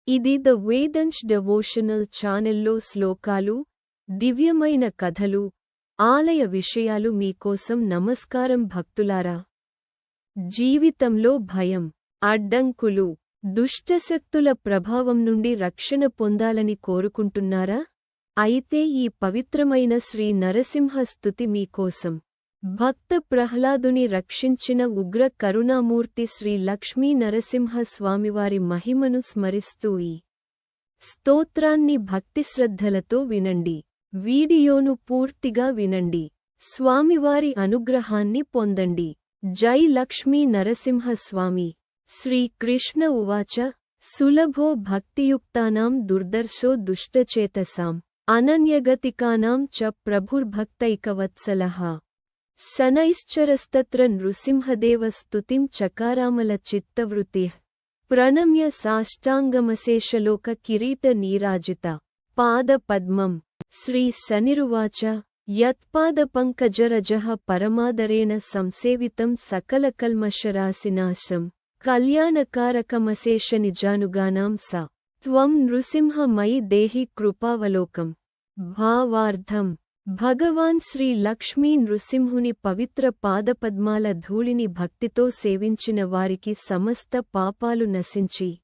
ఇది the Vedansh devotional ఛానెల్లో శ్లోకాలు, దివ్యమైన కథలు, ఆలయ విషయాలు మీకోసం. నమస్కారం భక్తులారా. జీవితంలో భయం, అడ్డంకులు, దుష్టశక్తుల ప్రభావం నుండి రక్షణ పొందాలని కోరుకుంటున్నారా? అయితే ఈ పవిత్రమైన శ్రీ నరసింహ స్తుతి మీకోసం. భక్త ప్రహ్లాదుని రక్షించిన ఉగ్ర కరుణామూర్తి శ్రీ లక్ష్మీ నరసింహ స్వామివారి మహిమను స్మరిస్తూ ఈ స్తోత్రాన్ని భక్తిశ్రద్ధలతో వినండి. వీడియోను పూర్తిగా వినండి. స్వామివారి అనుగ్రహాన్ని పొందండి. జై లక్ష్మీ నరసింహ స్వామి. శ్రీ కృష్ణ ఉవాచ సులభో భక్తియుక్తానాం దుర్దర్శో దుష్టచేతసాం అనన్యగతికానాం చ ప్రభుర్భక్తైకవత్సలః శనైశ్చరస్తత్ర నృసింహదేవ స్తుతిం చకారామల చిత్తవృత్తిః ప్రణమ్య సాష్టాంగమశేషలోక కిరీట నీరాజిత పాదపద్మం. శ్రీ శనిరువాచ యత్పాదపంకజరజః పరమాదరేణ సంసేవితం సకలకల్మషరాశినాశం కళ్యాణకారకమశేషనిజానుగానాం స త్వం నృసింహ మయి దేహి కృపావలోకం. భావార్థం. భగవాన్ శ్రీ లక్ష్మీ నృసింహుని పవిత్ర పాదపద్మాల ధూళిని భక్తితో సేవించిన వారికి సమస్త పాపాలు నశించి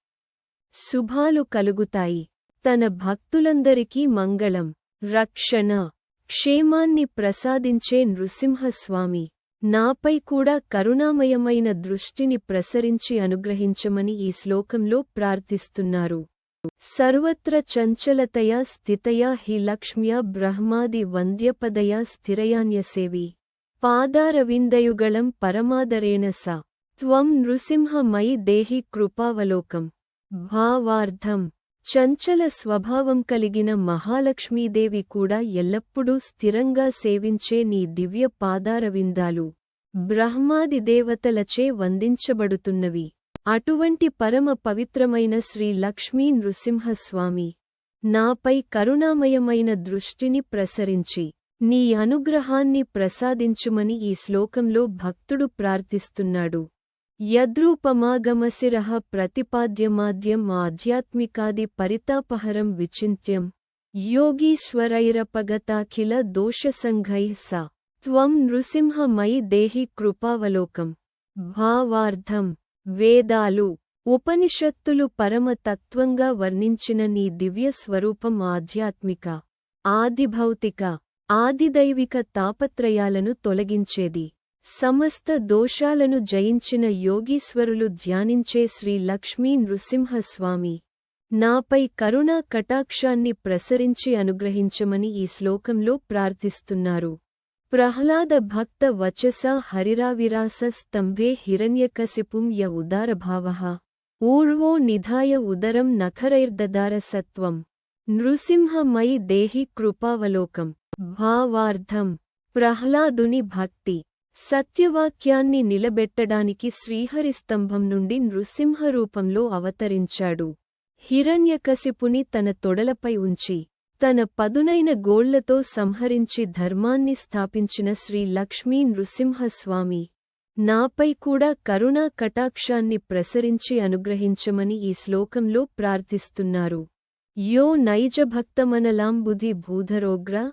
శుభాలు కలుగుతాయి. తన భక్తులందరికీ మంగళం, రక్షణ, క్షేమాన్ని ప్రసాదించే నృసింహస్వామి నాపై కూడా కరుణామయమైన దృష్టిని ప్రసరించి అనుగ్రహించమని ఈ శ్లోకంలో ప్రార్థిస్తున్నారు. సర్వత్ర చంచలతయా స్థితయా హి లక్ష్మ్యా బ్రహ్మాది వంద్యపదయా స్థిరయాన్యసేవి పాదారవిందయుగళం పరమాదరేణ స త్వం నృసింహ మయి దేహి కృపావలోకం. భావార్థం. చంచల స్వభావం కలిగిన మహాలక్ష్మీదేవి కూడా ఎల్లప్పుడూ స్థిరంగా సేవించే నీ దివ్య పాదారవిందాలు బ్రహ్మాది దేవతలచే వందించబడుతున్నవి. అటువంటి పరమ పవిత్రమైన శ్రీ లక్ష్మీ నృసింహస్వామి నాపై కరుణామయమైన దృష్టిని ప్రసరించి నీ అనుగ్రహాన్ని ప్రసాదించుమని ఈ శ్లోకంలో భక్తుడు ప్రార్థిస్తున్నాడు. యద్రూపమాగమశిరః ప్రతిపాద్యమాద్యం ఆధ్యాత్మికాది పరితాపహరం విచింత్యం యోగీశ్వరైరపగతాఖిల దోషసంఘైః స త్వం నృసింహ మయి దేహి కృపావలోకం. భావార్థం. వేదాలు, ఉపనిషత్తులు పరమ తత్వంగా వర్ణించిన నీ దివ్య స్వరూపం ఆధ్యాత్మిక, ఆదిభౌతిక, ఆదిదైవిక తాపత్రయాలను తొలగించేది. సమస్త దోషాలను జయించిన యోగీశ్వరులు ధ్యానించే శ్రీ లక్ష్మీ నృసింహస్వామి నాపై కరుణా కటాక్షాన్ని ప్రసరించి అనుగ్రహించమని ఈ శ్లోకంలో ప్రార్థిస్తున్నారు. ప్రహ్లాద భక్త వచసా హరిరావిరాస స్తంభే హిరణ్యకశిపుం య ఉదారభావః ఊర్వో నిధాయ ఉదరం నఖరైర్దదార సత్వం నృసింహ మయి దేహి కృపావలోకం. భావార్థం. ప్రహ్లాదుని భక్తి, సత్యవాక్యాన్ని నిలబెట్టడానికి శ్రీహరిస్తంభం నుండి నృసింహరూపంలో అవతరించాడు. హిరణ్యకశిపుని తన తొడలపై ఉంచి తన పదునైన గోళ్లతో సంహరించి ధర్మాన్ని స్థాపించిన శ్రీ లక్ష్మీ నృసింహస్వామి నాపై కూడా కరుణా కటాక్షాన్ని ప్రసరించి అనుగ్రహించమని ఈ శ్లోకంలో ప్రార్థిస్తున్నారు. యో నైజభక్తమనలాంబుధి భూధరోగ్ర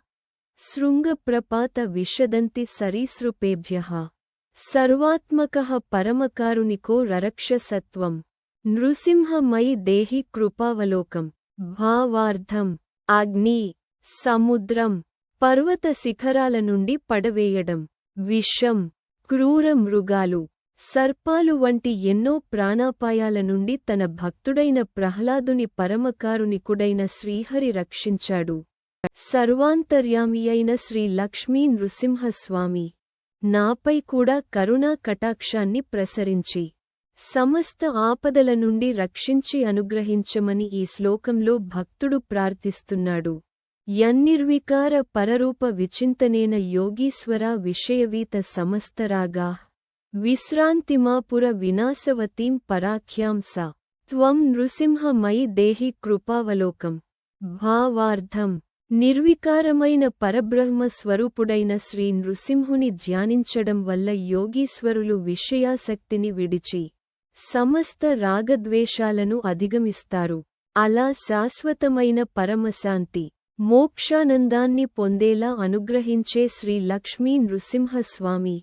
శృంగప్రపాత విషదంతి సరీసృపేభ్యః సర్వాత్మకః పరమకారుణికో రరక్ష సత్వం నృసింహ మయి దేహి కృపావలోకం. భావార్థం. అగ్ని, సముద్రం, పర్వత శిఖరాల నుండి పడవేయడం, విషం, క్రూర మృగాలు, సర్పాలు వంటి ఎన్నో ప్రాణాపాయాల నుండి తన భక్తుడైన ప్రహ్లాదుని పరమకారుణికుడైన శ్రీహరి రక్షించాడు. సర్వాంతర్యామి అయిన శ్రీ లక్ష్మీ నృసింహస్వామి నాపై కూడా కరుణా కటాక్షాన్ని ప్రసరించి సమస్త ఆపదల నుండి రక్షించి అనుగ్రహించమని ఈ శ్లోకంలో భక్తుడు ప్రార్థిస్తున్నాడు. యన్నిర్వికార పరరూప విచింతనేన యోగీశ్వర విషయవీత సమస్తరాగా విశ్రాంతిమాపుర వినాశవతీం పరాఖ్యాం స త్వం నృసింహ మయి దేహి కృపావలోకం. భావార్థం. నిర్వికారమైన పరబ్రహ్మ స్వరూపుడైన శ్రీ నృసింహుని ధ్యానించడం వల్ల యోగీశ్వరులు విషయాసక్తిని విడిచి సమస్త రాగద్వేషాలను అధిగమిస్తారు. అలా శాశ్వతమైన పరమశాంతి మోక్షానందాన్ని పొందేలా అనుగ్రహించే శ్రీ లక్ష్మీ నృసింహస్వామి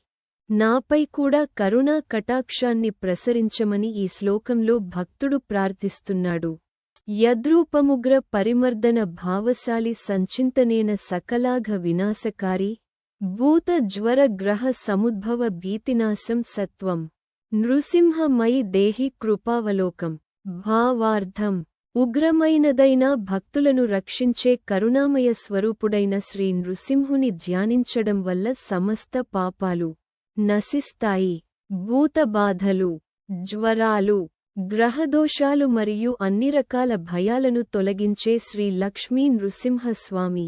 నాపై కూడా కరుణా కటాక్షాన్ని ప్రసరించమని ఈ శ్లోకంలో భక్తుడు ప్రార్థిస్తున్నాడు. యద్రూపముగ్ర పరిమర్దన భావశాలి సంచింతనేన సకలాఘ వినాశకారి భూత జ్వర గ్రహ సముద్భవ భీతినాశం సత్వం నృసింహ మయి దేహి కృపావలోకం. భావార్థం ఉగ్రమైనదైన భక్తులను రక్షించే కరుణామయ స్వరూపుడైన శ్రీ నృసింహుని ధ్యానించడం వల్ల సమస్త పాపాలు నశిస్తాయి. భూతబాధలు, జ్వరాలు, గ్రహదోషాలు మరియు అన్ని రకాల భయాలను తొలగించే శ్రీ లక్ష్మీ నృసింహస్వామి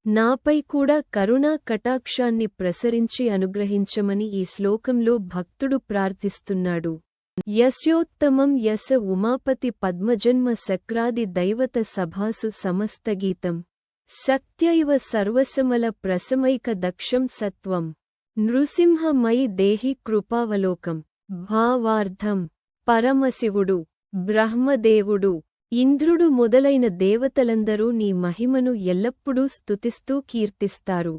నాపై కూడా కరుణా కటాక్షాన్ని ప్రసరించి అనుగ్రహించమని ఈ శ్లోకంలో భక్తుడు ప్రార్థిస్తున్నాడు. యస్యోత్తమం యస ఉమాపతి పద్మజన్మ సక్రాది దైవత సభాసు సమస్తగీతం శక్త్యైవ సర్వసమల ప్రసమైక దక్షం సత్వం నృసింహ మయి దేహి కృపావలోకం. భావార్థం పరమశివుడు, బ్రహ్మదేవుడు, ఇంద్రుడు మొదలైన దేవతలందరూ నీ మహిమను ఎల్లప్పుడూ స్తుతిస్తూ కీర్తిస్తారు.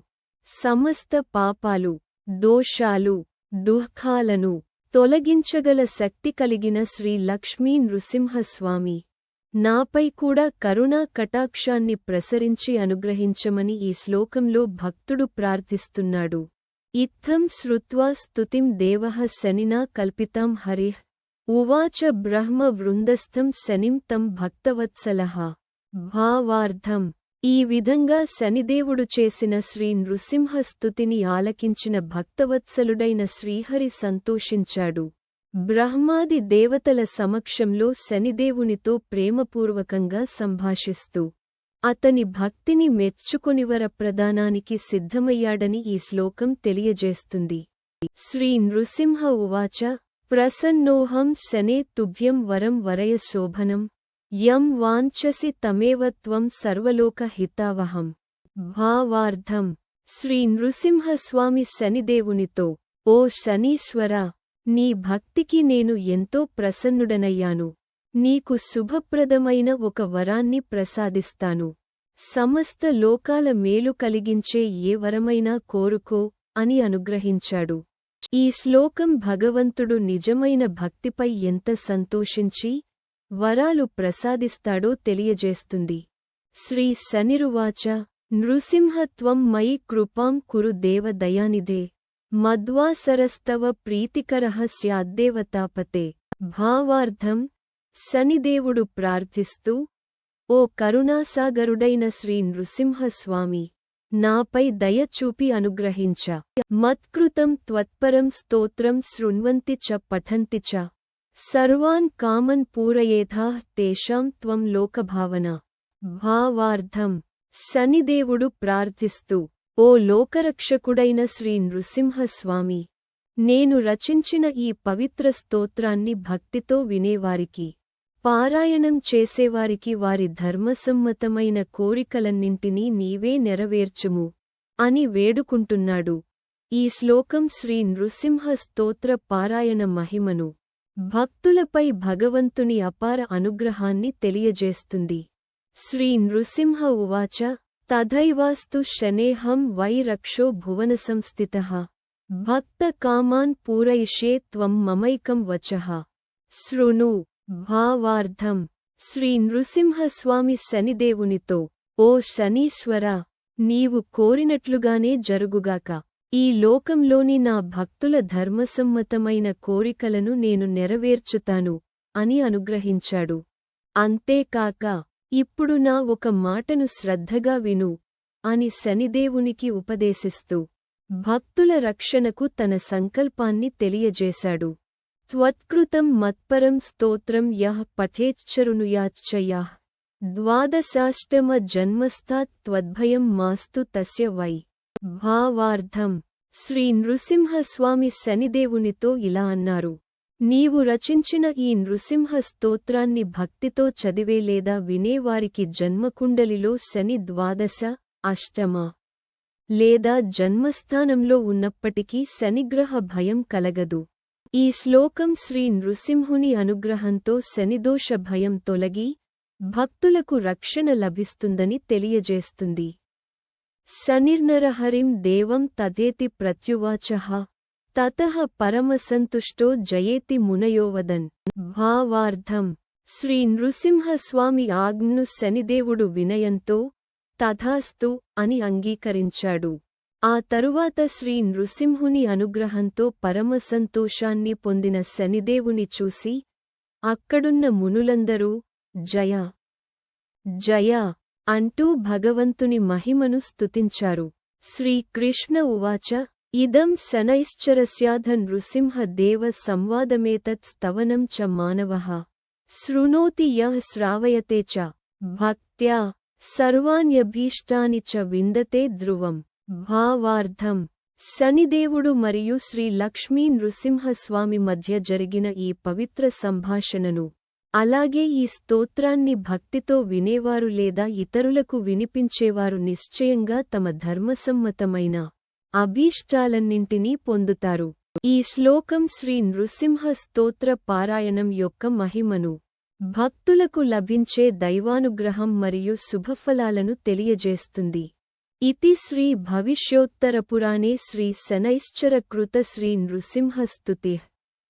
సమస్త పాపాలు, దోషాలు, దుఃఖాలను తొలగించగల శక్తి కలిగిన శ్రీ లక్ష్మీ నృసింహస్వామి నాపై కూడా కరుణా కటాక్షాన్ని ప్రసరించి అనుగ్రహించమని ఈ శ్లోకంలో భక్తుడు ప్రార్థిస్తున్నాడు. ఇత్థం శ్రుత్వా స్తుతిం దేవః శనినా కల్పితాం హరిః ఉవాచ బ్రహ్మ వృందస్థం శనిం తం భక్తవత్సలః. భావార్థం ఈ విధంగా శనిదేవుడు చేసిన శ్రీ నృసింహ స్తుతిని ఆలకించిన భక్తవత్సలుడైన శ్రీహరి సంతోషించాడు. బ్రహ్మాది దేవతల సమక్షంలో శనిదేవునితో ప్రేమపూర్వకంగా సంభాషిస్తూ అతని భక్తిని మెచ్చుకొని వరప్రదానానికి సిద్ధమయ్యాడని ఈ శ్లోకం తెలియజేస్తుంది. శ్రీ నృసింహ ఉవాచ ప్రసన్నోహం శనే తుభ్యం వరం వరయ శోభనం యం వాంఛసి తమేవ త్వం సర్వలోక హితావహం. భావార్థం శ్రీ నృసింహస్వామి శనిదేవునితో, ఓ శనీశ్వరా, నీ భక్తికి నేను ఎంతో ప్రసన్నుడనయ్యాను. నీకు శుభప్రదమైన ఒక వరాన్ని ప్రసాదిస్తాను. సమస్త లోకాల మేలు కలిగించే ఏ వరమైనా కోరుకో అని అనుగ్రహించాడు. ఈ శ్లోకం భగవంతుడు నిజమైన భక్తిపై ఎంత సంతోషించి వరాలు ప్రసాదిస్తాడో తెలియజేస్తుంది. శ్రీ శనిరువాచ నృసింహత్వం మయి కృపాం కురు దేవ దయానిధే మద్వాసరస్తవ ప్రీతికరః స్యాద్దేవతాపతే. భావార్థం శనిదేవుడు ప్రార్థిస్తూ, ఓ కరుణాసాగరుడైన శ్రీ నృసింహస్వామి, నాపై దయ చూపి అనుగ్రహించ. మత్కృతం త్వత్పరం స్తోత్రం శృణ్వంతి చ పఠంతి చ సర్వాన్ కామన్ పూరయేథాః తేషాం త్వం లోకభావన. భావార్థం శనిదేవుడు ప్రార్థిస్తూ, ఓ లోకరక్షకుడైన శ్రీ నృసింహస్వామి, నేను రచించిన ఈ పవిత్ర స్తోత్రాన్ని భక్తితో వినేవారికి, పారాయణం చేసేవారికి వారి ధర్మసమ్మతమైన కోరికలన్నింటినీ నీవే నెరవేర్చుము అని వేడుకుంటున్నాడు. ఈ శ్లోకం శ్రీ నృసింహ స్తోత్ర పారాయణ మహిమను, భక్తులపై భగవంతుని అపార అనుగ్రహాన్ని తెలియజేస్తుంది. శ్రీ నృసింహ ఉవాచ తథైవాస్తు శనేహం వై రక్షో భువనసంస్థితః భక్త కామాన్ పూరయిష్యే త్వం మమైకం వచః. శృణు. భావార్థం శ్రీ నృసింహస్వామి శనిదేవునితో, ఓ శనీశ్వరా, నీవు కోరినట్లుగానే జరుగుగాక. ఈ లోకంలోని నా భక్తుల ధర్మసమ్మతమైన కోరికలను నేను నెరవేర్చుతాను అని అనుగ్రహించాడు. అంతేకాక, ఇప్పుడు నా ఒక మాటను శ్రద్ధగా విను అని శనిదేవునికి ఉపదేశిస్తూ భక్తుల రక్షణకు తన సంకల్పాన్ని తెలియజేశాడు. త్వత్కృతం మత్పరం స్తోత్రం యః పఠేచ్చరుణుయాచ్చ యః ద్వాదశాష్టమ జన్మస్థాత్ త్వద్భయం మాస్తు తస్య వై. భావార్థం శ్రీ నృసింహస్వామి శనిదేవునితో ఇలా అన్నారు, నీవు రచించిన ఈ నృసింహ స్తోత్రాన్ని భక్తితో చదివే లేదా వినేవారికి జన్మకుండలిలో శని ద్వాదశ, అష్టమ లేదా జన్మస్థానంలో ఉన్నప్పటికీ శనిగ్రహ భయం కలగదు. ఈ శ్లోకం శ్రీ నృసింహుని అనుగ్రహంతో శనిదోష భయం తొలగి భక్తులకు రక్షణ లభిస్తుందని తెలియజేస్తుంది. సనిర్నరహరిం దేవం తదేతి ప్రత్యువాచః తతః పరమసంతుష్టో జయేతి మునయోవదన్. భావార్థం: శ్రీ నృసింహస్వామి ఆజ్ఞను శనిదేవుడు వినయంతో తథాస్తు అని అంగీకరించాడు. ఆ తరువాత శ్రీ నృసింహుని అనుగ్రహంతో పరమసంతోషాన్ని పొందిన శనిదేవుని చూసి అక్కడున్న మునులందరూ జయ జయ అంటూ భగవంతుని మహిమను స్తుతించారు. శ్రీకృష్ణ ఉవాచ ఇదం శనైశ్చరస్యాధ నృసింహ దేవ సంవాదమేతత్ స్తవనం చ మానవః శృణోతి యః శ్రావయతే చ భక్త్యా సర్వాణ్యభీష్టాని చ విందతే ధ్రువం. భావార్థం: శనిదేవుడు మరియు శ్రీ లక్ష్మీ నృసింహస్వామి మధ్య జరిగిన ఈ పవిత్ర సంభాషణను, అలాగే ఈ స్తోత్రాన్ని భక్తితో వినేవారు లేదా ఇతరులకు వినిపించేవారు నిశ్చయంగా తమ ధర్మసమ్మతమైన అభీష్టాలన్నింటినీ పొందుతారు. ఈ శ్లోకం శ్రీ నృసింహ స్తోత్ర పారాయణం యొక్క మహిమను, భక్తులకు లభించే దైవానుగ్రహం మరియు శుభఫలాలను తెలియజేస్తుంది. ఇతి శ్రీ భవిష్యోత్తరపురాణే శ్రీ శనైశ్చర కృత శ్రీ నృసింహ స్తుతిః.